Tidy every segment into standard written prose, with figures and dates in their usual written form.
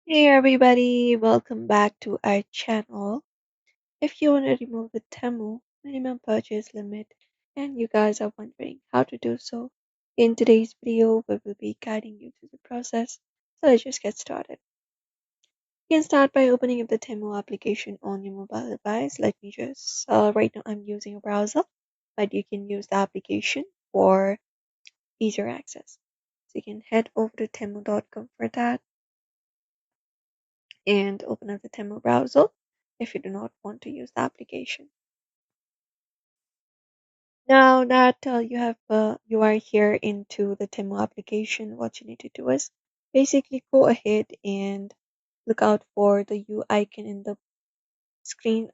Hey everybody, welcome back to our channel. If you want to remove the Temu minimum purchase limit and you guys are wondering how to do so, in today's video we will be guiding you through the process. So let's just get started. You can start by opening up the Temu application on your mobile device. Let me just, right now I'm using a browser, but you can use the application for easier access. So you can head over to temu.com for that and open up the Temu browser if you do not want to use the application. Now that you are here into the Temu application, what you need to do is basically go ahead and look out for the U icon in the screen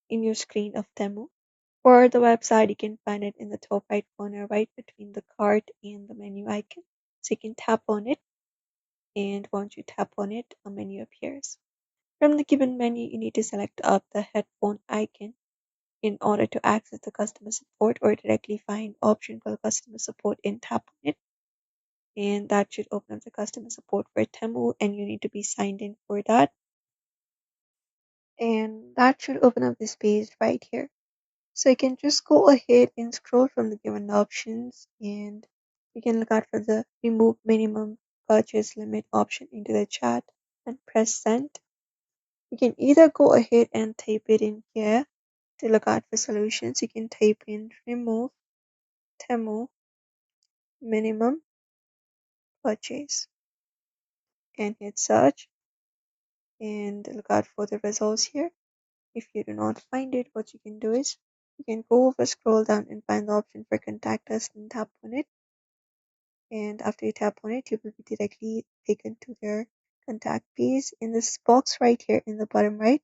in your screen of Temu. For the website, you can find it in the top right corner, right between the cart and the menu icon. So you can tap on it, and once you tap on it, a menu appears. From the given menu, you need to select up the headphone icon in order to access the customer support or directly find option called customer support and tap on it. And that should open up the customer support for Temu and you need to be signed in for that. And that should open up this page right here. So you can just go ahead and scroll from the given options and you can look out for the remove minimum purchase limit option into the chat and press send. You can either go ahead and type it in here to look out for solutions. You can type in remove Temu minimum purchase and hit search and look out for the results here. If you do not find it, what you can do is you can go over, scroll down and find the option for contact us and tap on it. And after you tap on it, you will be directly taken to their contact page. In this box right here in the bottom right,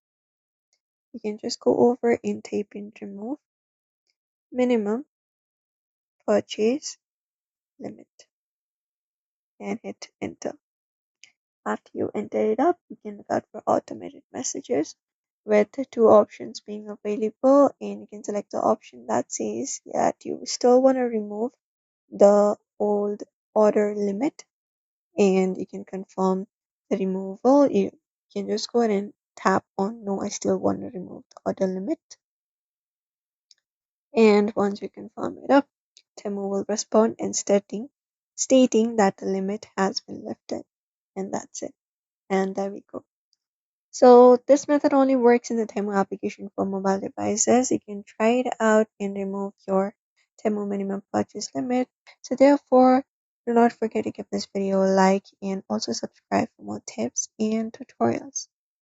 you can just go over and type in remove minimum purchase limit and hit enter. After you enter it up, you can look out for automated messages with the two options being available, and you can select the option that says that you still want to remove the old order limit and you can confirm the removal. You can just go ahead and tap on no, I still want to remove the order limit. And once you confirm it up, Temu will respond and stating that the limit has been lifted. And that's it. And there we go. So this method only works in the Temu application for mobile devices. You can try it out and remove your Temu minimum purchase limit. So therefore, do not forget to give this video a like and also subscribe for more tips and tutorials.